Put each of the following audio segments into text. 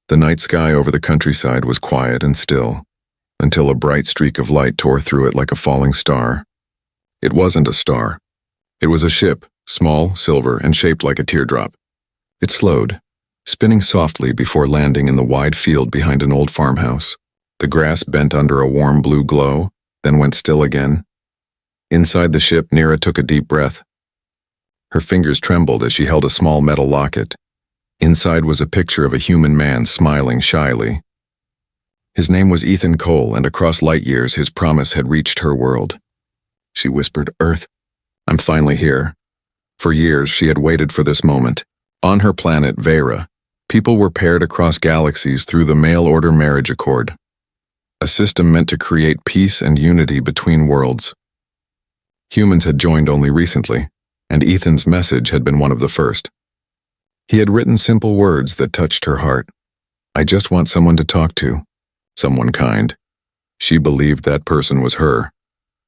The night sky over the countryside was quiet and still, until a bright streak of light tore through it like a falling star. It wasn't a star. It was a ship, small, silver, and shaped like a teardrop. It slowed, spinning softly before landing in the wide field behind an old farmhouse. The grass bent under a warm blue glow, then went still again. Inside the ship, Nira took a deep breath. Her fingers trembled as she held a small metal locket. Inside was a picture of a human man smiling shyly. His name was Ethan Cole, and across light years his promise had reached her world. She whispered, "Earth, I'm finally here." For years she had waited for this moment. On her planet, Vera, people were paired across galaxies through the mail-order marriage accord, a system meant to create peace and unity between worlds. Humans had joined only recently, and Ethan's message had been one of the first. He had written simple words that touched her heart. "I just want someone to talk to. Someone kind." She believed that person was her.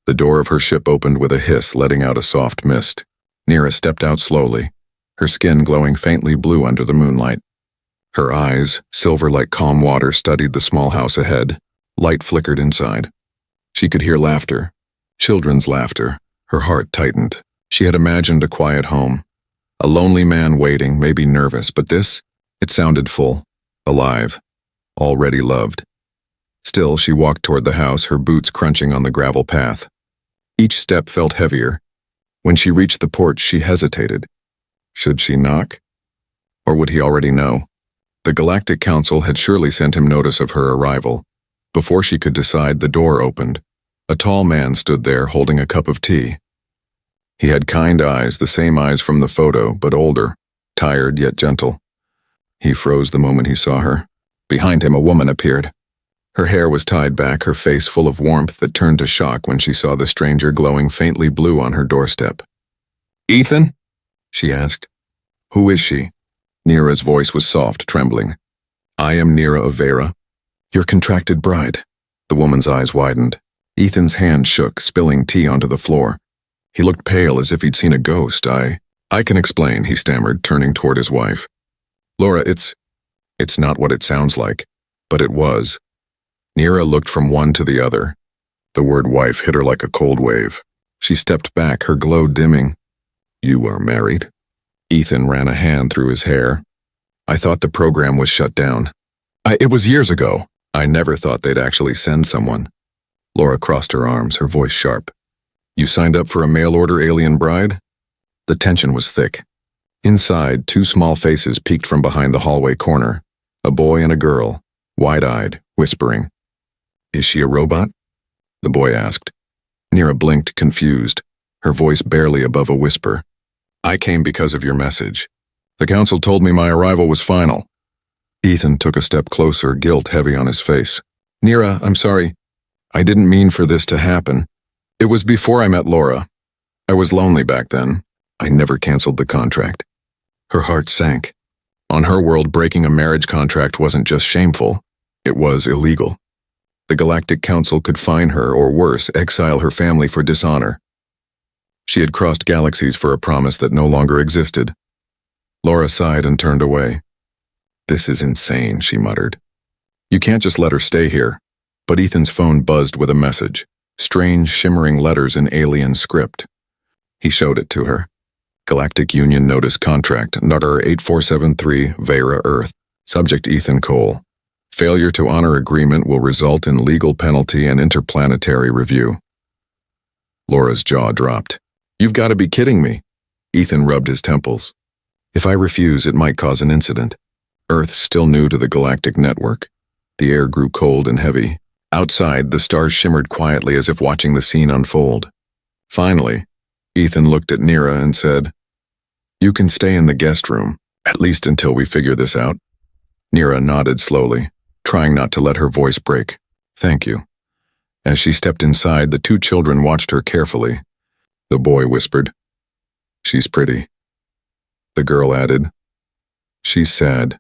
The door of her ship opened with a hiss, letting out a soft mist. Nira stepped out slowly, her skin glowing faintly blue under the moonlight. Her eyes, silver like calm water, studied the small house ahead. Light flickered inside. She could hear laughter, children's laughter. Her heart tightened. She had imagined a quiet home. A lonely man waiting, maybe nervous, but this, it sounded full, alive, already loved. Still, she walked toward the house, her boots crunching on the gravel path. Each step felt heavier. When she reached the porch, she hesitated. Should she knock? Or would he already know? The Galactic Council had surely sent him notice of her arrival. Before she could decide, the door opened. A tall man stood there holding a cup of tea. He had kind eyes, the same eyes from the photo, but older, tired yet gentle. He froze the moment he saw her. Behind him, a woman appeared. Her hair was tied back, her face full of warmth that turned to shock when she saw the stranger glowing faintly blue on her doorstep. "Ethan?" she asked. "Who is she?" Nira's voice was soft, trembling. "I am Nira of Vera, your contracted bride." The woman's eyes widened. Ethan's hand shook, spilling tea onto the floor. He looked pale, as if he'd seen a ghost. I can explain," he stammered, turning toward his wife. "Laura, it's not what it sounds like." But it was. Nira looked from one to the other. The word wife hit her like a cold wave. She stepped back, her glow dimming. "You are married?" Ethan ran a hand through his hair. "I thought the program was shut down. It was years ago. I never thought they'd actually send someone." Laura crossed her arms, her voice sharp. "You signed up for a mail-order alien bride?" The tension was thick. Inside, two small faces peeked from behind the hallway corner. A boy and a girl, wide-eyed, whispering. "Is she a robot?" the boy asked. Nira blinked, confused, her voice barely above a whisper. "I came because of your message. The council told me my arrival was final." Ethan took a step closer, guilt heavy on his face. "Nira, I'm sorry. I didn't mean for this to happen. It was before I met Laura. I was lonely back then. I never canceled the contract." Her heart sank. On her world, breaking a marriage contract wasn't just shameful, it was illegal. The Galactic Council could fine her, or worse, exile her family for dishonor. She had crossed galaxies for a promise that no longer existed. Laura sighed and turned away. "This is insane," she muttered. "You can't just let her stay here." But Ethan's phone buzzed with a message. Strange, shimmering letters in alien script. He showed it to her. "Galactic Union Notice Contract, Number 8473, Vera, Earth. Subject Ethan Cole. Failure to honor agreement will result in legal penalty and interplanetary review." Laura's jaw dropped. "You've got to be kidding me." Ethan rubbed his temples. "If I refuse, it might cause an incident." Earth still new to the galactic network. The air grew cold and heavy. Outside, the stars shimmered quietly as if watching the scene unfold. Finally, Ethan looked at Nira and said, "You can stay in the guest room, at least until we figure this out." Nira nodded slowly, trying not to let her voice break. "Thank you." As she stepped inside, the two children watched her carefully. The boy whispered, "She's pretty." The girl added, "She's sad."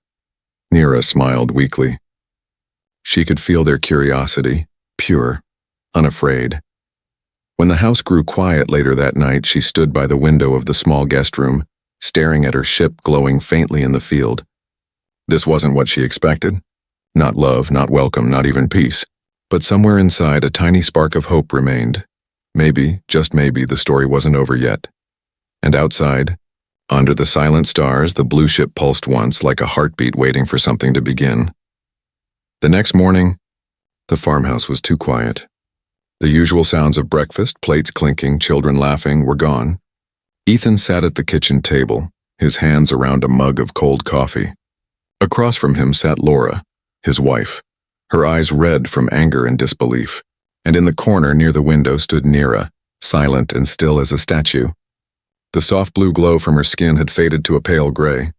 Nira smiled weakly. She could feel their curiosity, pure, unafraid. When the house grew quiet later that night, she stood by the window of the small guest room, staring at her ship glowing faintly in the field. This wasn't what she expected, Not love, not welcome, not even peace. But somewhere inside, a tiny spark of hope remained. Maybe, just maybe, the story wasn't over yet. And outside, under the silent stars, the blue ship pulsed once like a heartbeat waiting for something to begin. The next morning, the farmhouse was too quiet. The usual sounds of breakfast, plates clinking, children laughing, were gone. Ethan sat at the kitchen table, his hands around a mug of cold coffee. Across from him sat Laura, his wife, her eyes red from anger and disbelief, and in the corner near the window stood Nira, silent and still as a statue. The soft blue glow from her skin had faded to a pale gray.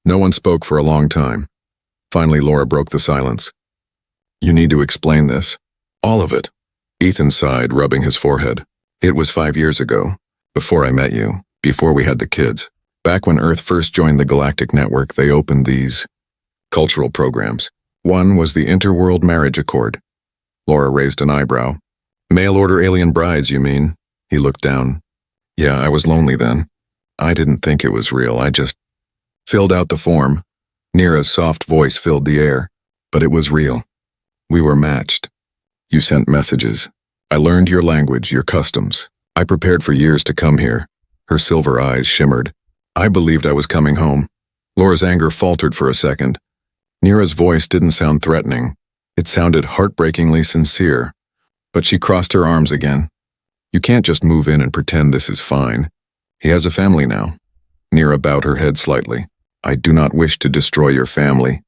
No one spoke for a long time. Finally, Laura broke the silence. "You need to explain this. All of it." Ethan sighed, rubbing his forehead. "It was 5 years ago, before I met you, before we had the kids. Back when Earth first joined the Galactic Network, they opened these cultural programs. One was the Interworld Marriage Accord." Laura raised an eyebrow. "Mail-order alien brides, you mean?" He looked down. "Yeah, I was lonely then. I didn't think it was real. I just filled out the form." Nira's soft voice filled the air. "But it was real. We were matched. You sent messages. I learned your language, your customs. I prepared for years to come here." Her silver eyes shimmered. "I believed I was coming home." Laura's anger faltered for a second. Nira's voice didn't sound threatening. It sounded heartbreakingly sincere. But she crossed her arms again. "You can't just move in and pretend this is fine. He has a family now." Nira bowed her head slightly. "I do not wish to destroy your family.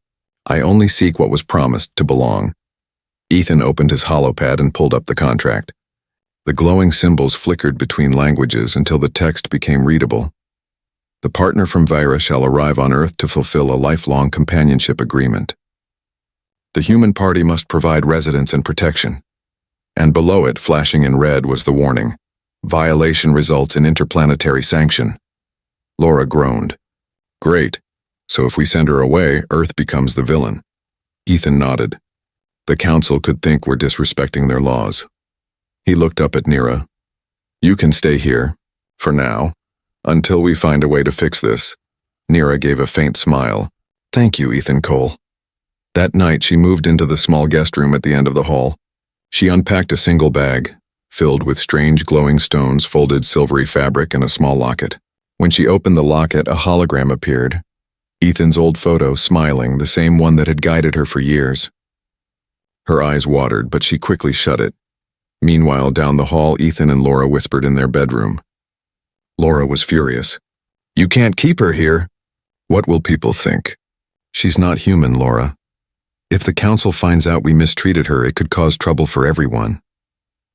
I only seek what was promised to belong." Ethan opened his holopad and pulled up the contract. The glowing symbols flickered between languages until the text became readable. "The partner from Vira shall arrive on Earth to fulfill a lifelong companionship agreement. The human party must provide residence and protection." And below it, flashing in red, was the warning: "Violation results in interplanetary sanction." Laura groaned. "Great. So if we send her away, Earth becomes the villain." Ethan nodded. "The Council could think we're disrespecting their laws." He looked up at Nira. "You can stay here, for now, until we find a way to fix this." Nira gave a faint smile. "Thank you, Ethan Cole." That night she moved into the small guest room at the end of the hall. She unpacked a single bag, filled with strange glowing stones, folded silvery fabric, and a small locket. When she opened the locket, a hologram appeared. Ethan's old photo, smiling, the same one that had guided her for years. Her eyes watered, but she quickly shut it. Meanwhile, down the hall, Ethan and Laura whispered in their bedroom. Laura was furious. "You can't keep her here." "What will people think?" "She's not human, Laura. If the Council finds out we mistreated her, it could cause trouble for everyone."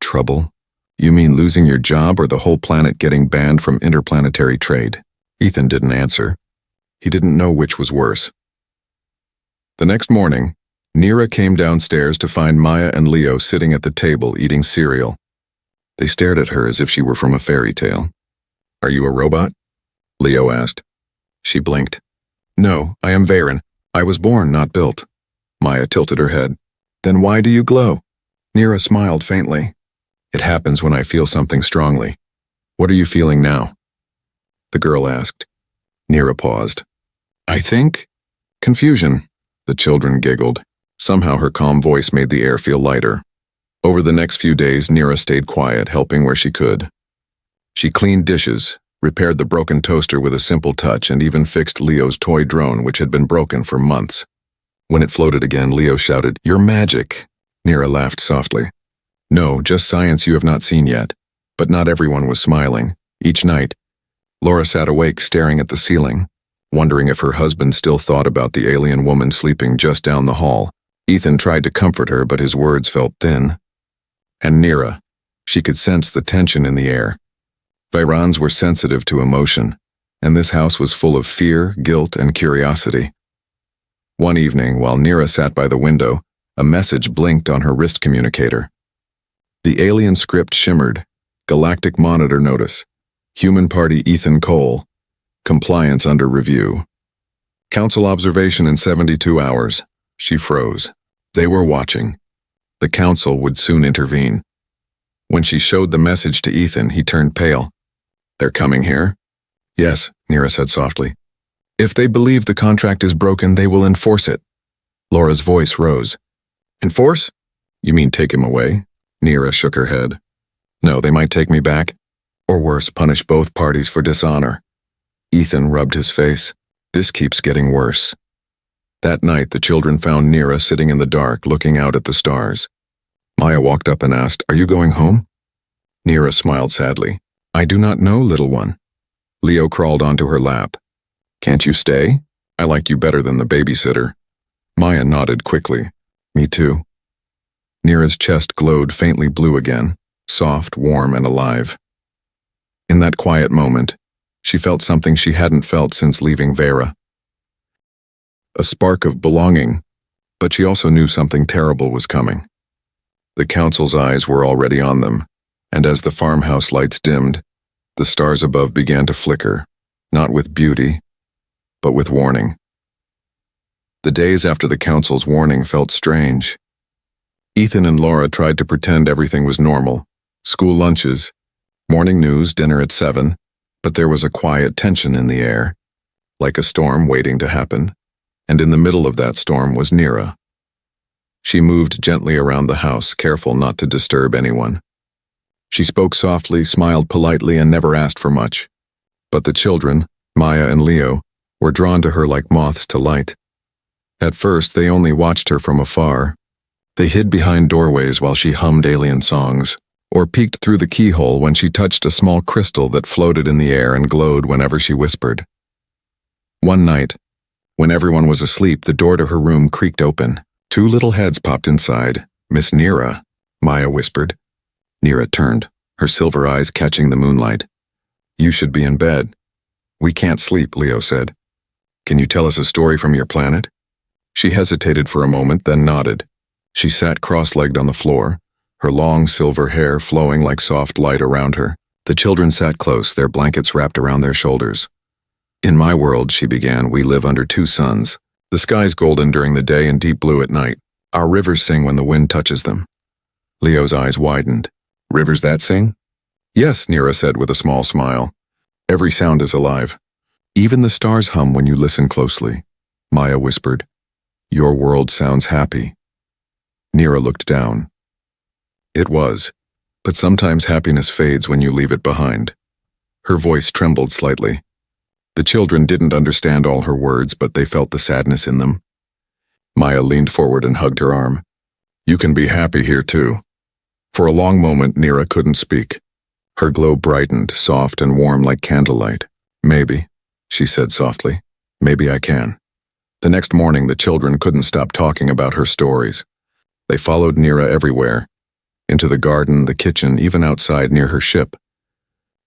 "Trouble? You mean losing your job or the whole planet getting banned from interplanetary trade?" Ethan didn't answer. He didn't know which was worse. The next morning, Nira came downstairs to find Maya and Leo sitting at the table eating cereal. They stared at her as if she were from a fairy tale. "Are you a robot?" Leo asked. She blinked. "No, I am Varen. I was born, not built." Maya tilted her head. "Then why do you glow?" Nira smiled faintly. "It happens when I feel something strongly." "What are you feeling now?" the girl asked. Nira paused. "I think confusion." The children giggled. Somehow her calm voice made the air feel lighter. Over the next few days, Nira stayed quiet, helping where she could. She cleaned dishes, repaired the broken toaster with a simple touch, and even fixed Leo's toy drone, which had been broken for months. When it floated again, Leo shouted, "You're magic!" Nira laughed softly. "No, just science you have not seen yet." But not everyone was smiling. Each night, Laura sat awake staring at the ceiling, wondering if her husband still thought about the alien woman sleeping just down the hall. Ethan tried to comfort her, but his words felt thin. And Nira, she could sense the tension in the air. Virans were sensitive to emotion, and this house was full of fear, guilt, and curiosity. One evening, while Nira sat by the window, a message blinked on her wrist communicator. The alien script shimmered. Galactic Monitor Notice. Human Party Ethan Cole. Compliance under review. Council observation in 72 hours. She froze. They were watching. The Council would soon intervene. When she showed the message to Ethan, he turned pale. "They're coming here?" "Yes," Nira said softly. "If they believe the contract is broken, they will enforce it." Laura's voice rose. Enforce? You mean take him away? Neera shook her head. No, they might take me back. Or worse, punish both parties for dishonor. Ethan rubbed his face. This keeps getting worse. That night, the children found Neera sitting in the dark, looking out at the stars. Maya walked up and asked, Are you going home? Neera smiled sadly. I do not know, little one. Leo crawled onto her lap. Can't you stay? I like you better than the babysitter. Maya nodded quickly. Me too. Neera's chest glowed faintly blue again, soft, warm, and alive. In that quiet moment, she felt something she hadn't felt since leaving Vera. A spark of belonging, but she also knew something terrible was coming. The council's eyes were already on them, and as the farmhouse lights dimmed, the stars above began to flicker, not with beauty, but with warning. The days after the council's warning felt strange. Ethan and Laura tried to pretend everything was normal. School lunches, morning news, dinner at 7, but there was a quiet tension in the air, like a storm waiting to happen, and in the middle of that storm was Neera. She moved gently around the house, careful not to disturb anyone. She spoke softly, smiled politely, and never asked for much. But the children, Maya and Leo, were drawn to her like moths to light. At first, they only watched her from afar. They hid behind doorways while she hummed alien songs, or peeked through the keyhole when she touched a small crystal that floated in the air and glowed whenever she whispered. One night, when everyone was asleep, the door to her room creaked open. 2 little heads popped inside. Miss Neera, Maya whispered. Neera turned, her silver eyes catching the moonlight. You should be in bed. We can't sleep, Leo said. Can you tell us a story from your planet? She hesitated for a moment, then nodded. She sat cross-legged on the floor, her long silver hair flowing like soft light around her. The children sat close, their blankets wrapped around their shoulders. In my world, she began, we live under 2 suns. The sky's golden during the day and deep blue at night. Our rivers sing when the wind touches them. Leo's eyes widened. Rivers that sing? Yes, Neera said with a small smile. Every sound is alive. Even the stars hum when you listen closely. Maya whispered. Your world sounds happy. Neera looked down. It was, but sometimes happiness fades when you leave it behind. Her voice trembled slightly. The children didn't understand all her words, but they felt the sadness in them. Maya leaned forward and hugged her arm. You can be happy here too. For a long moment, Neera couldn't speak. Her glow brightened, soft and warm like candlelight. Maybe, she said softly. Maybe I can. The next morning, the children couldn't stop talking about her stories. They followed Neera everywhere, into the garden, the kitchen, even outside near her ship.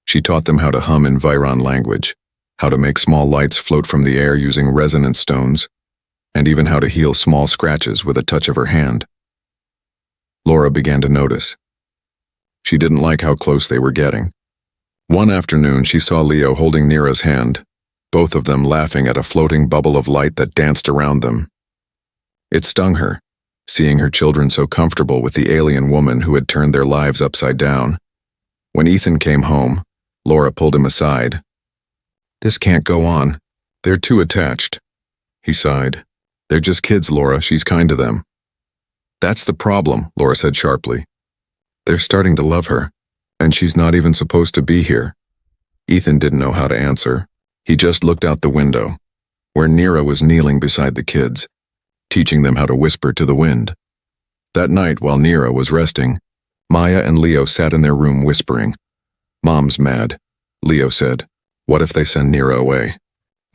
She taught them how to hum in Viron language, how to make small lights float from the air using resonance stones, and even how to heal small scratches with a touch of her hand. Laura began to notice. She didn't like how close they were getting. One afternoon, she saw Leo holding Neera's hand, both of them laughing at a floating bubble of light that danced around them. It stung her, seeing her children so comfortable with the alien woman who had turned their lives upside down. When Ethan came home, Laura pulled him aside. This can't go on. They're too attached. He sighed. They're just kids, Laura. She's kind to them. That's the problem, Laura said sharply. They're starting to love her, and she's not even supposed to be here. Ethan didn't know how to answer. He just looked out the window, where Neera was kneeling beside the kids, teaching them how to whisper to the wind. That night, while Neera was resting, Maya and Leo sat in their room whispering. Mom's mad, Leo said. What if they send Neera away?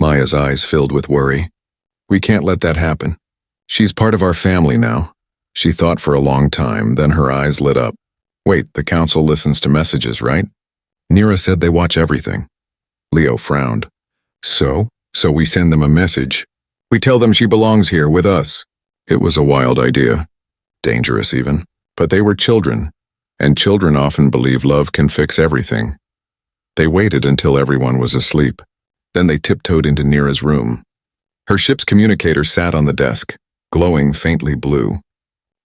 Maya's eyes filled with worry. We can't let that happen. She's part of our family now. She thought for a long time, then her eyes lit up. Wait, the council listens to messages, right? Neera said they watch everything. Leo frowned. So we send them a message. We tell them she belongs here with us. It was a wild idea. Dangerous even. But they were children, and children often believe love can fix everything. They waited until everyone was asleep. Then they tiptoed into Neera's room. Her ship's communicator sat on the desk, glowing faintly blue.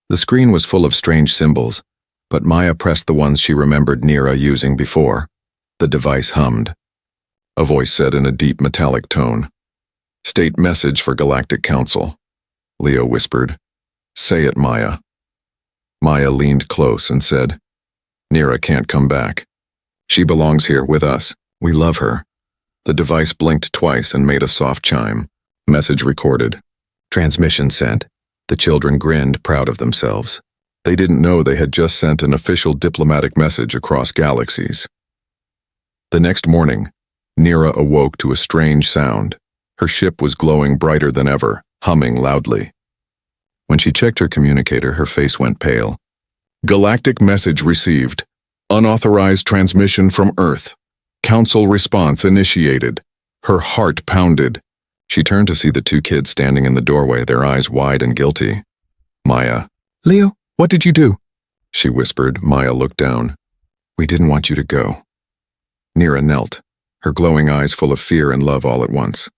The screen was full of strange symbols, but Maya pressed the ones she remembered Neera using before. The device hummed. A voice said in a deep metallic tone, State message for Galactic Council. Leo whispered. Say it, Maya. Maya leaned close and said, Nira can't come back. She belongs here with us. We love her. The device blinked twice and made a soft chime. Message recorded. Transmission sent. The children grinned, proud of themselves. They didn't know they had just sent an official diplomatic message across galaxies. The next morning, Nira awoke to a strange sound. Her ship was glowing brighter than ever, humming loudly. When she checked her communicator, her face went pale. Galactic message received. Unauthorized transmission from Earth. Council response initiated. Her heart pounded. She turned to see the two kids standing in the doorway, their eyes wide and guilty. Maya. Leo, what did you do? She whispered. Maya looked down. We didn't want you to go. Nira knelt, her glowing eyes full of fear and love all at once.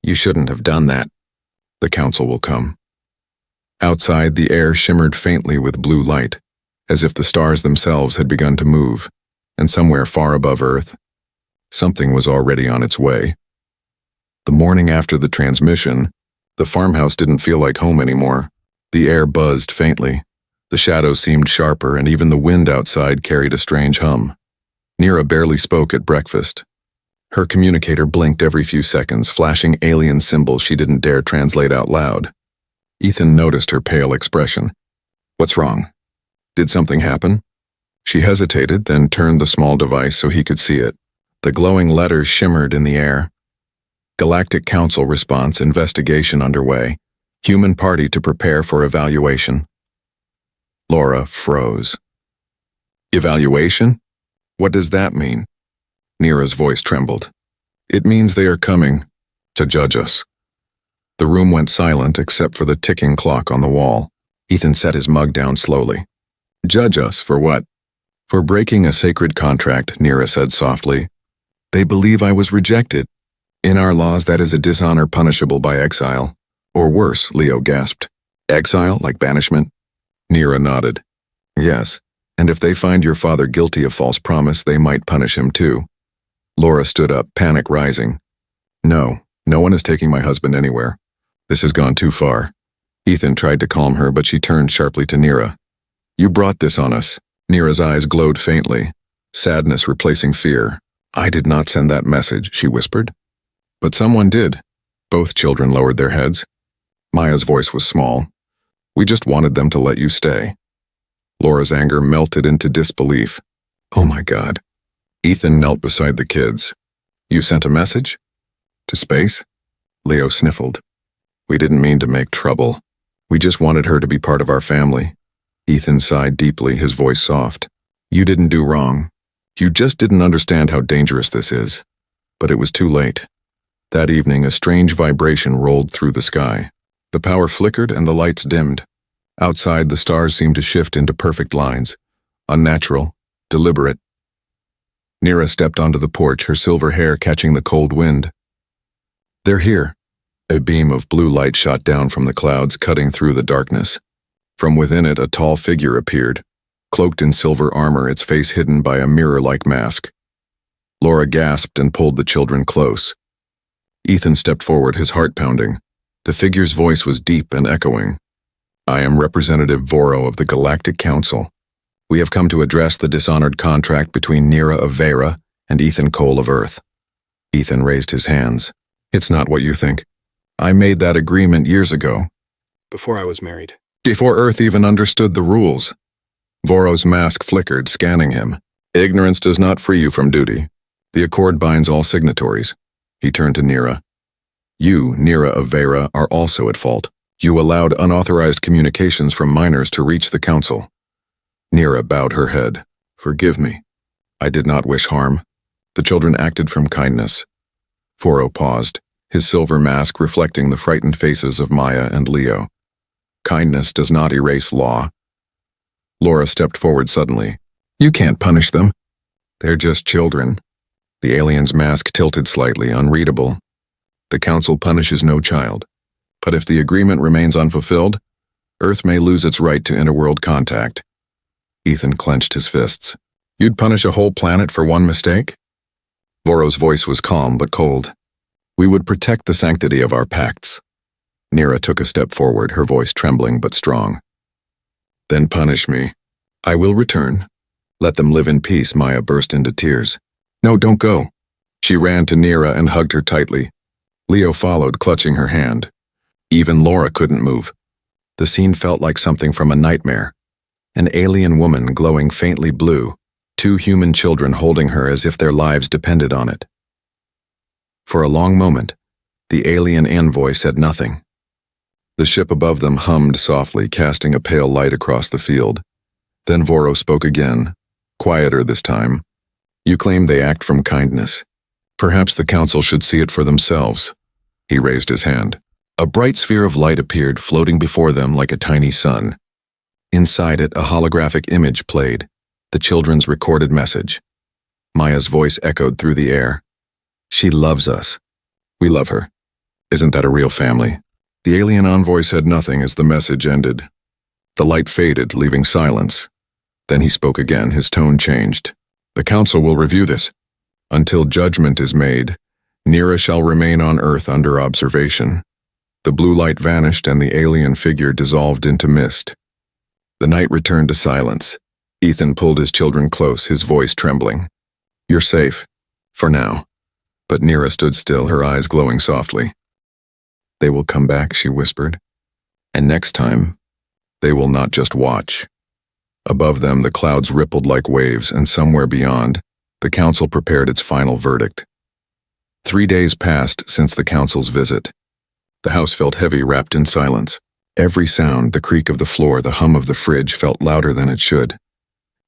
You shouldn't have done that. The council will come. Outside, the air shimmered faintly with blue light, as if the stars themselves had begun to move, and somewhere far above Earth, something was already on its way. The morning after the transmission, the farmhouse didn't feel like home anymore. The air buzzed faintly, the shadows seemed sharper, and even the wind outside carried a strange hum. Nira barely spoke at breakfast. Her communicator blinked every few seconds, flashing alien symbols she didn't dare translate out loud. Ethan noticed her pale expression. What's wrong? Did something happen? She hesitated, then turned the small device so he could see it. The glowing letters shimmered in the air. Galactic Council response, investigation underway. Human party to prepare for evaluation. Laura froze. Evaluation? What does that mean? Nira's voice trembled. It means they are coming to judge us. The room went silent except for the ticking clock on the wall. Ethan set his mug down slowly. Judge us for what? For breaking a sacred contract, Nira said softly. They believe I was rejected. In our laws, that is a dishonor punishable by exile. Or worse, Leo gasped. Exile, like banishment? Nira nodded. Yes, and if they find your father guilty of false promise, they might punish him too. Laura stood up, panic rising. No one is taking my husband anywhere. This has gone too far. Ethan tried to calm her, but she turned sharply to Nira. You brought this on us. Nira's eyes glowed faintly, sadness replacing fear. I did not send that message, she whispered. But someone did. Both children lowered their heads. Maya's voice was small. We just wanted them to let you stay. Laura's anger melted into disbelief. Oh my God. Ethan knelt beside the kids. You sent a message? To space? Leo sniffled. We didn't mean to make trouble. We just wanted her to be part of our family. Ethan sighed deeply, his voice soft. You didn't do wrong. You just didn't understand how dangerous this is. But it was too late. That evening, a strange vibration rolled through the sky. The power flickered and the lights dimmed. Outside, the stars seemed to shift into perfect lines. Unnatural, deliberate. Nira stepped onto the porch, her silver hair catching the cold wind. They're here. A beam of blue light shot down from the clouds, cutting through the darkness. From within it, a tall figure appeared, cloaked in silver armor, its face hidden by a mirror-like mask. Laura gasped and pulled the children close. Ethan stepped forward, his heart pounding. The figure's voice was deep and echoing. I am Representative Voro of the Galactic Council. We have come to address the dishonored contract between Nira of Vera and Ethan Cole of Earth. Ethan raised his hands. It's not what you think. I made that agreement years ago. Before I was married. Before Earth even understood the rules. Voro's mask flickered, scanning him. Ignorance does not free you from duty. The accord binds all signatories. He turned to Nira. You, Nira of Vera, are also at fault. You allowed unauthorized communications from minors to reach the council. Nira bowed her head. Forgive me. I did not wish harm. The children acted from kindness. Voro paused, his silver mask reflecting the frightened faces of Maya and Leo. Kindness does not erase law. Laura stepped forward suddenly. You can't punish them. They're just children. The alien's mask tilted slightly, unreadable. The council punishes no child. But if the agreement remains unfulfilled, Earth may lose its right to interworld contact. Ethan clenched his fists. You'd punish a whole planet for one mistake? Voro's voice was calm but cold. We would protect the sanctity of our pacts. Nira took a step forward, her voice trembling but strong. Then punish me. I will return. Let them live in peace, Maya burst into tears. No, don't go. She ran to Nira and hugged her tightly. Leo followed, clutching her hand. Even Laura couldn't move. The scene felt like something from a nightmare. An alien woman glowing faintly blue, two human children holding her as if their lives depended on it. For a long moment, the alien envoy said nothing. The ship above them hummed softly, casting a pale light across the field. Then Voro spoke again, quieter this time. You claim they act from kindness. Perhaps the council should see it for themselves. He raised his hand. A bright sphere of light appeared, floating before them like a tiny sun. Inside it, a holographic image played, the children's recorded message. Maya's voice echoed through the air. She loves us. We love her. Isn't that a real family? The alien envoy said nothing as the message ended. The light faded, leaving silence. Then he spoke again, his tone changed. The council will review this. Until judgment is made, Nira shall remain on Earth under observation. The blue light vanished and the alien figure dissolved into mist. The night returned to silence. Ethan pulled his children close, his voice trembling. You're safe. For now. But Nira stood still, her eyes glowing softly. They will come back, she whispered. And next time, they will not just watch. Above them, the clouds rippled like waves, and somewhere beyond, the council prepared its final verdict. 3 days passed since the council's visit. The house felt heavy, wrapped in silence. Every sound, the creak of the floor, the hum of the fridge, felt louder than it should.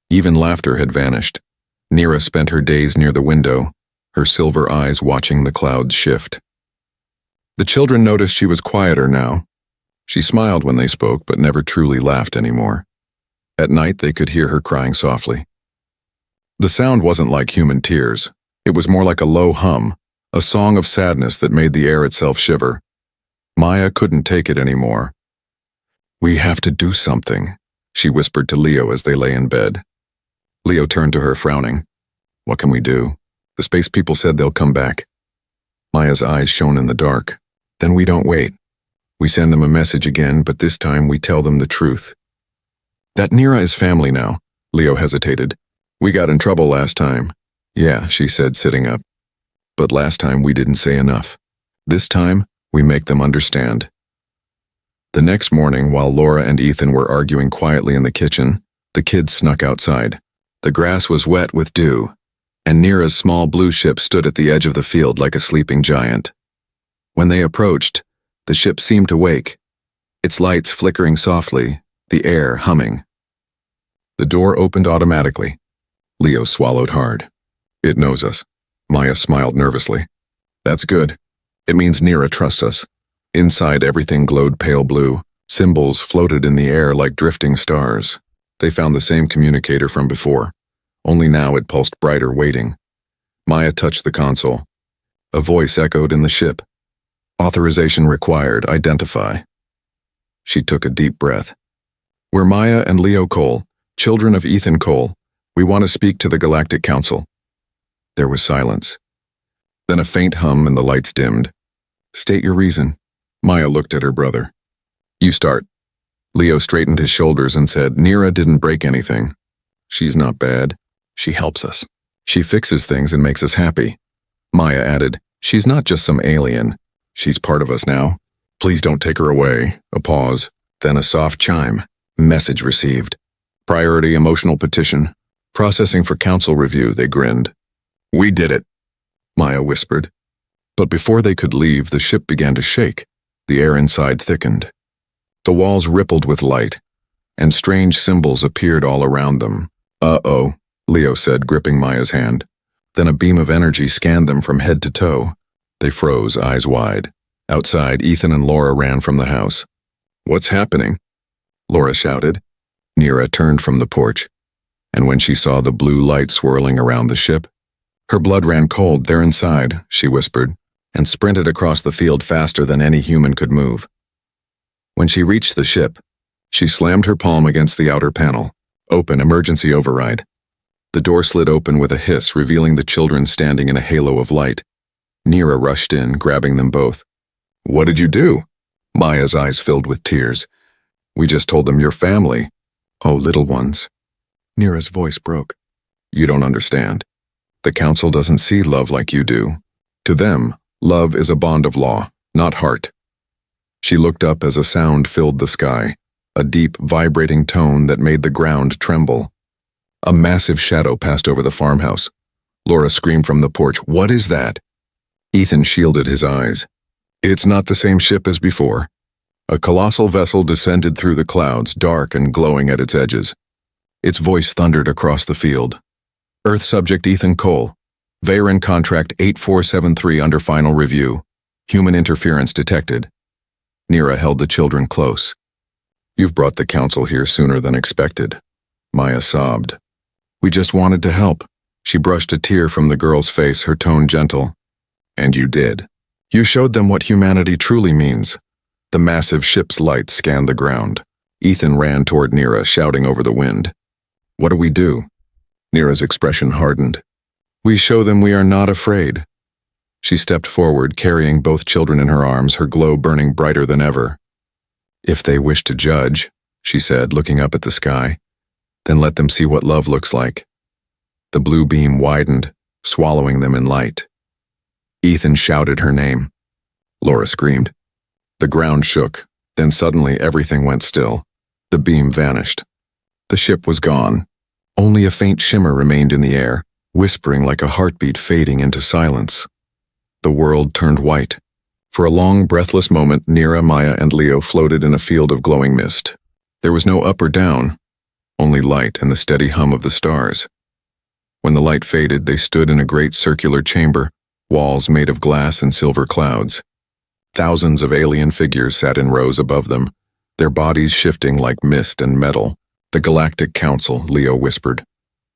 Even laughter had vanished. Nira spent her days near the window, her silver eyes watching the clouds shift. The children noticed she was quieter now. She smiled when they spoke, but never truly laughed anymore. At night, they could hear her crying softly. The sound wasn't like human tears. It was more like a low hum, a song of sadness that made the air itself shiver. Maya couldn't take it anymore. We have to do something, she whispered to Leo as they lay in bed. Leo turned to her, frowning. What can we do? The space people said they'll come back. Maya's eyes shone in the dark. Then we don't wait. We send them a message again, but this time we tell them the truth. That Nira is family now, Leo hesitated. We got in trouble last time. Yeah, she said, sitting up. But last time we didn't say enough. This time, we make them understand. The next morning, while Laura and Ethan were arguing quietly in the kitchen, the kids snuck outside. The grass was wet with dew, and Nira's small blue ship stood at the edge of the field like a sleeping giant. When they approached, the ship seemed to wake, its lights flickering softly, the air humming. The door opened automatically. Leo swallowed hard. It knows us. Maya smiled nervously. That's good. It means Nira trusts us. Inside, everything glowed pale blue. Symbols floated in the air like drifting stars. They found the same communicator from before. Only now it pulsed brighter, waiting. Maya touched the console. A voice echoed in the ship. Authorization required. Identify. She took a deep breath. We're Maya and Leo Cole, children of Ethan Cole. We want to speak to the Galactic Council. There was silence. Then a faint hum and the lights dimmed. State your reason. Maya looked at her brother. You start. Leo straightened his shoulders and said, Nira didn't break anything. She's not bad. She helps us. She fixes things and makes us happy. Maya added, she's not just some alien. She's part of us now. Please don't take her away. A pause. Then a soft chime. Message received. Priority emotional petition. Processing for council review, they grinned. We did it, Maya whispered. But before they could leave, the ship began to shake. The air inside thickened. The walls rippled with light, and strange symbols appeared all around them. Uh-oh, Leo said, gripping Maya's hand. Then a beam of energy scanned them from head to toe. They froze, eyes wide. Outside, Ethan and Laura ran from the house. What's happening? Laura shouted. Nira turned from the porch, and when she saw the blue light swirling around the ship, her blood ran cold. They're inside, she whispered, and sprinted across the field faster than any human could move. When she reached the ship, she slammed her palm against the outer panel. Open, emergency override. The door slid open with a hiss, revealing the children standing in a halo of light. Nira rushed in, grabbing them both. What did you do? Maya's eyes filled with tears. We just told them your family. Oh, little ones. Nira's voice broke. You don't understand. The council doesn't see love like you do. To them, love is a bond of law, not heart. She looked up as a sound filled the sky, a deep, vibrating tone that made the ground tremble. A massive shadow passed over the farmhouse. Laura screamed from the porch, "What is that?" Ethan shielded his eyes. It's not the same ship as before. A colossal vessel descended through the clouds, dark and glowing at its edges. Its voice thundered across the field. Earth subject Ethan Cole. Veyron contract 8473 under final review. Human interference detected. Nira held the children close. You've brought the council here sooner than expected. Maya sobbed. We just wanted to help. She brushed a tear from the girl's face, her tone gentle. And you did. You showed them what humanity truly means. The massive ship's lights scanned the ground. Ethan ran toward Nira, shouting over the wind. What do we do? Nira's expression hardened. We show them we are not afraid. She stepped forward, carrying both children in her arms, her glow burning brighter than ever. If they wish to judge, she said, looking up at the sky, then let them see what love looks like. The blue beam widened, swallowing them in light. Ethan shouted her name. Laura screamed. The ground shook, then suddenly everything went still. The beam vanished. The ship was gone. Only a faint shimmer remained in the air, whispering like a heartbeat fading into silence. The world turned white. For a long, breathless moment, Nira, Maya, and Leo floated in a field of glowing mist. There was no up or down, only light and the steady hum of the stars. When the light faded, they stood in a great circular chamber, walls made of glass and silver clouds. Thousands of alien figures sat in rows above them, their bodies shifting like mist and metal. The Galactic Council, Leo whispered.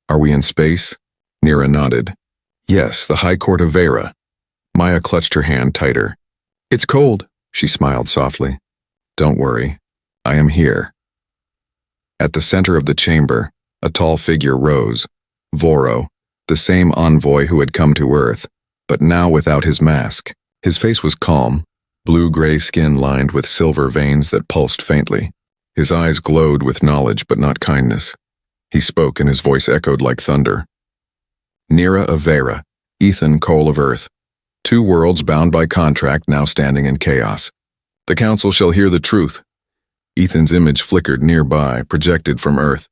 Are we in space? Nira nodded. Yes, the High Court of Vera. Maya clutched her hand tighter. It's cold, she smiled softly. Don't worry, I am here. At the center of the chamber, a tall figure rose. Voro, the same envoy who had come to Earth, but now without his mask. His face was calm, blue-gray skin lined with silver veins that pulsed faintly. His eyes glowed with knowledge but not kindness. He spoke and his voice echoed like thunder. Nira of Vera, Ethan Cole of Earth. Two worlds bound by contract now standing in chaos. The council shall hear the truth. Ethan's image flickered nearby, projected from Earth.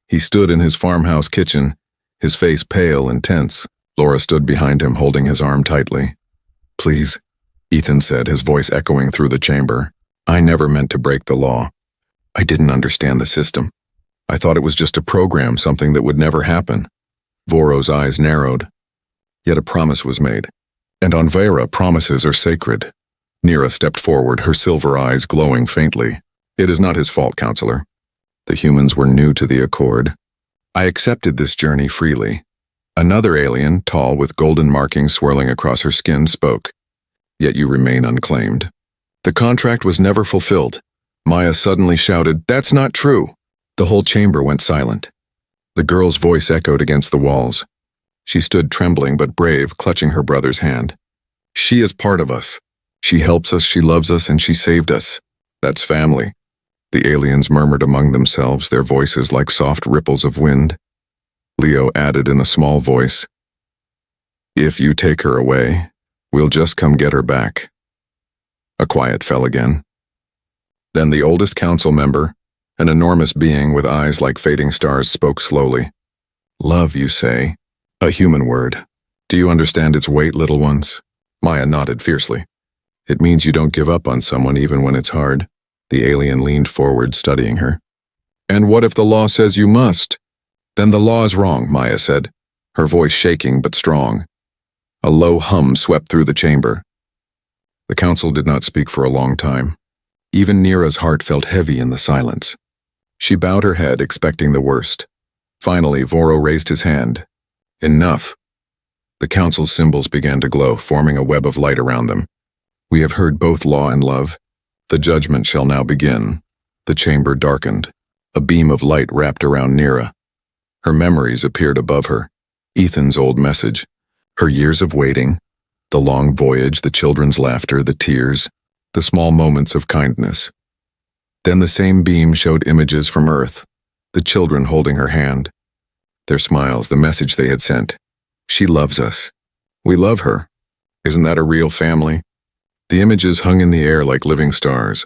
He stood in his farmhouse kitchen, his face pale and tense. Laura stood behind him, holding his arm tightly. Please, Ethan said, his voice echoing through the chamber. I never meant to break the law. I didn't understand the system. I thought it was just a program, something that would never happen. Voro's eyes narrowed. Yet a promise was made. And on Vera, promises are sacred. Nira stepped forward, her silver eyes glowing faintly. It is not his fault, counselor. The humans were new to the accord. I accepted this journey freely. Another alien, tall with golden markings swirling across her skin, spoke. Yet you remain unclaimed. The contract was never fulfilled. Maya suddenly shouted, That's not true. The whole chamber went silent. The girl's voice echoed against the walls. She stood trembling but brave, clutching her brother's hand. She is part of us. She helps us, she loves us, and she saved us. That's family. The aliens murmured among themselves, their voices like soft ripples of wind. Leo added in a small voice, If you take her away, we'll just come get her back. A quiet fell again. Then the oldest council member, an enormous being with eyes like fading stars, spoke slowly. Love, you say? A human word. Do you understand its weight, little ones? Maya nodded fiercely. It means you don't give up on someone even when it's hard. The alien leaned forward, studying her. And what if the law says you must? Then the law is wrong, Maya said, her voice shaking but strong. A low hum swept through the chamber. The council did not speak for a long time. Even Nira's heart felt heavy in the silence. She bowed her head, expecting the worst. Finally, Voro raised his hand. Enough. The council's symbols began to glow, forming a web of light around them. We have heard both law and love. The judgment shall now begin. The chamber darkened. A beam of light wrapped around Nira. Her memories appeared above her. Ethan's old message. Her years of waiting. The long voyage, the children's laughter, the tears. the small moments of kindness. Then the same beam showed images from Earth, the children holding her hand. Their smiles, the message they had sent. She loves us. We love her. Isn't that a real family? The images hung in the air like living stars.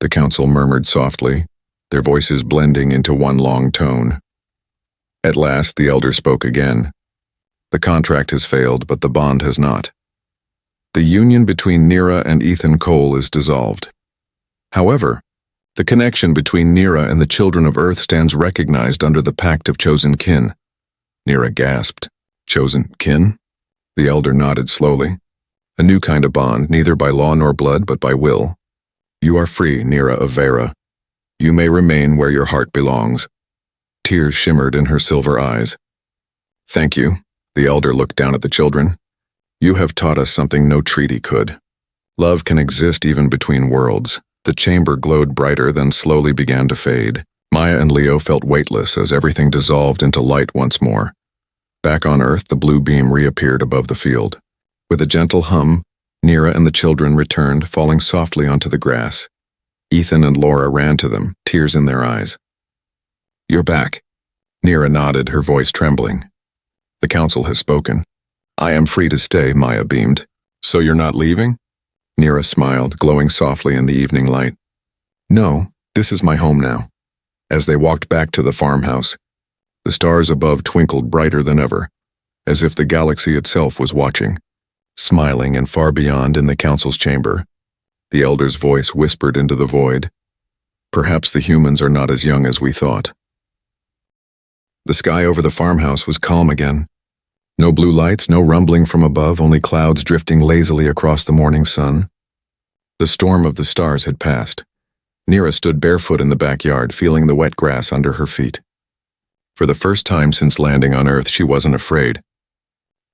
The council murmured softly, their voices blending into one long tone. At last, the elder spoke again. The contract has failed, but the bond has not. The union between Nira and Ethan Cole is dissolved. However, the connection between Nira and the children of Earth stands recognized under the Pact of Chosen Kin. Nira gasped. Chosen kin? The elder nodded slowly. A new kind of bond, neither by law nor blood, but by will. You are free, Nira of Vera. You may remain where your heart belongs. Tears shimmered in her silver eyes. Thank you. The elder looked down at the children. You have taught us something no treaty could. Love can exist even between worlds. The chamber glowed brighter, then slowly began to fade. Maya and Leo felt weightless as everything dissolved into light once more. Back on Earth, the blue beam reappeared above the field. With a gentle hum, Nira and the children returned, falling softly onto the grass. Ethan and Laura ran to them, tears in their eyes. You're back. Nira nodded, her voice trembling. The council has spoken. I am free to stay, Maya beamed. So you're not leaving? Nira smiled, glowing softly in the evening light. No, this is my home now. As they walked back to the farmhouse, the stars above twinkled brighter than ever, as if the galaxy itself was watching. Smiling and far beyond in the council's chamber, the elder's voice whispered into the void. Perhaps the humans are not as young as we thought. The sky over the farmhouse was calm again. No blue lights, no rumbling from above, only clouds drifting lazily across the morning sun. The storm of the stars had passed. Nira stood barefoot in the backyard, feeling the wet grass under her feet. For the first time since landing on Earth, she wasn't afraid.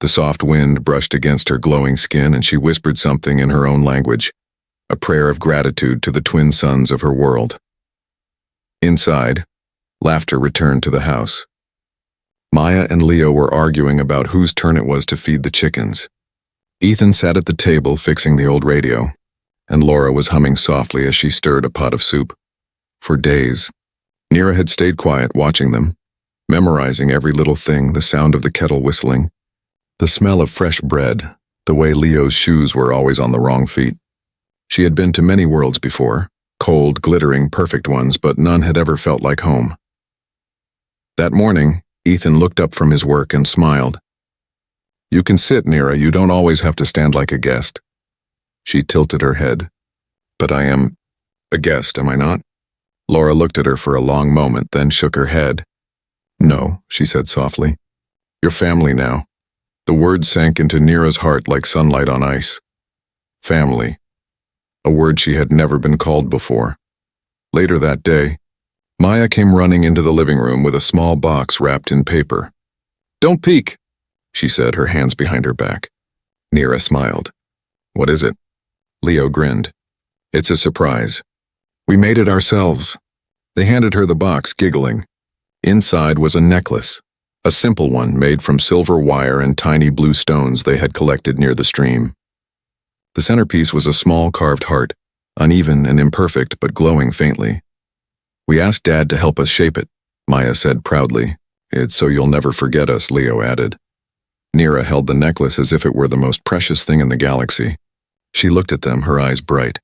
The soft wind brushed against her glowing skin, and she whispered something in her own language, a prayer of gratitude to the twin suns of her world. Inside, laughter returned to the house. Maya and Leo were arguing about whose turn it was to feed the chickens. Ethan sat at the table fixing the old radio, and Laura was humming softly as she stirred a pot of soup. For days, Nira had stayed quiet watching them, memorizing every little thing, the sound of the kettle whistling, the smell of fresh bread, the way Leo's shoes were always on the wrong feet. She had been to many worlds before, cold, glittering, perfect ones, but none had ever felt like home. That morning, Ethan looked up from his work and smiled. You can sit, Nira, you don't always have to stand like a guest. She tilted her head. But I am a guest, am I not? Laura looked at her for a long moment, then shook her head. No, she said softly. You're family now. The word sank into Nira's heart like sunlight on ice. Family. A word she had never been called before. Later that day, Maya came running into the living room with a small box wrapped in paper. Don't peek, she said, her hands behind her back. Nira smiled. What is it? Leo grinned. It's a surprise. We made it ourselves. They handed her the box, giggling. Inside was a necklace, a simple one made from silver wire and tiny blue stones they had collected near the stream. The centerpiece was a small carved heart, uneven and imperfect but glowing faintly. We asked Dad to help us shape it, Maya said proudly. It's so you'll never forget us, Leo added. Nira held the necklace as if it were the most precious thing in the galaxy. She looked at them, her eyes bright.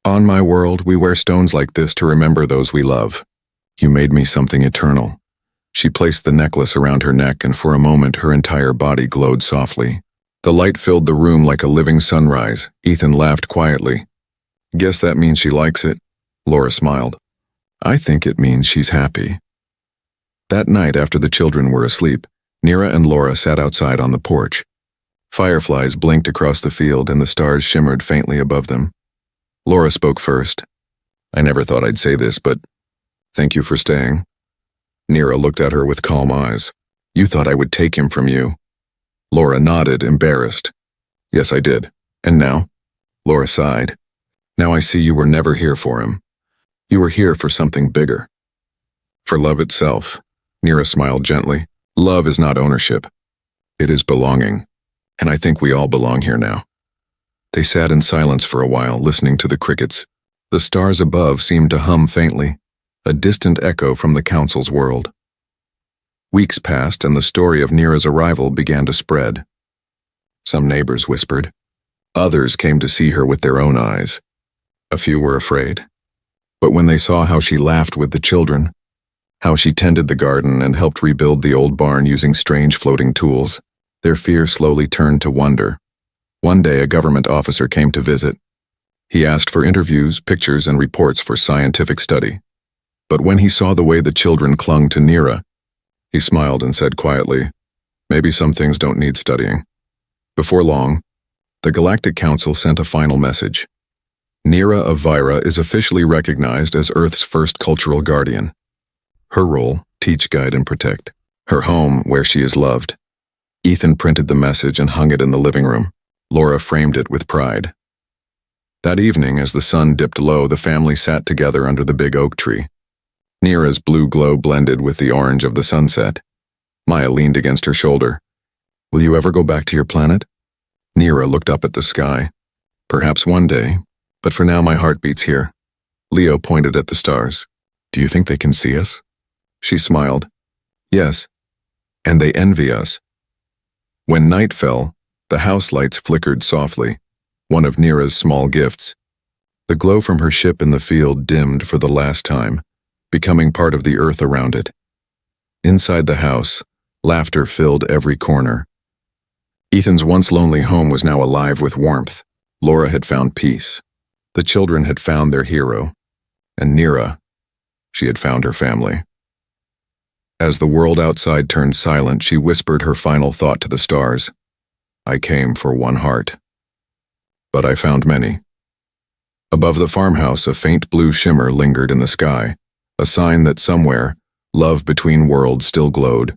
On my world, we wear stones like this to remember those we love. You made me something eternal. She placed the necklace around her neck, and for a moment her entire body glowed softly. The light filled the room like a living sunrise. Ethan laughed quietly. Guess that means she likes it. Laura smiled. I think it means she's happy. That night, after the children were asleep, Nira and Laura sat outside on the porch. Fireflies blinked across the field and the stars shimmered faintly above them. Laura spoke first. I never thought I'd say this, but thank you for staying. Nira looked at her with calm eyes. You thought I would take him from you. Laura nodded, embarrassed. Yes, I did. And now? Laura sighed. Now I see you were never here for him. You were here for something bigger. For love itself. Nira smiled gently. Love is not ownership. It is belonging. And I think we all belong here now. They sat in silence for a while, listening to the crickets. The stars above seemed to hum faintly, a distant echo from the council's world. Weeks passed, and the story of Nira's arrival began to spread. Some neighbors whispered. Others came to see her with their own eyes. A few were afraid. But when they saw how she laughed with the children, how she tended the garden and helped rebuild the old barn using strange floating tools, their fear slowly turned to wonder. One day a government officer came to visit. He asked for interviews, pictures, and reports for scientific study. But when he saw the way the children clung to Nira, he smiled and said quietly, "Maybe some things don't need studying." Before long, the Galactic Council sent a final message. Nira of Vyra is officially recognized as Earth's first cultural guardian. Her role, teach, guide, and protect. Her home, where she is loved. Ethan printed the message and hung it in the living room. Laura framed it with pride. That evening, as the sun dipped low, the family sat together under the big oak tree. Nira's blue glow blended with the orange of the sunset. Maya leaned against her shoulder. "Will you ever go back to your planet?" Nira looked up at the sky. "Perhaps one day, but for now my heart beats here." Leo pointed at the stars. "Do you think they can see us?" She smiled. "Yes, and they envy us." When night fell, the house lights flickered softly, one of Nira's small gifts. The glow from her ship in the field dimmed for the last time, becoming part of the earth around it. Inside the house, laughter filled every corner. Ethan's once lonely home was now alive with warmth. Laura had found peace. The children had found their hero. And Nira, she had found her family. As the world outside turned silent, she whispered her final thought to the stars. "I came for one heart. But I found many." Above the farmhouse, a faint blue shimmer lingered in the sky, a sign that somewhere, love between worlds still glowed.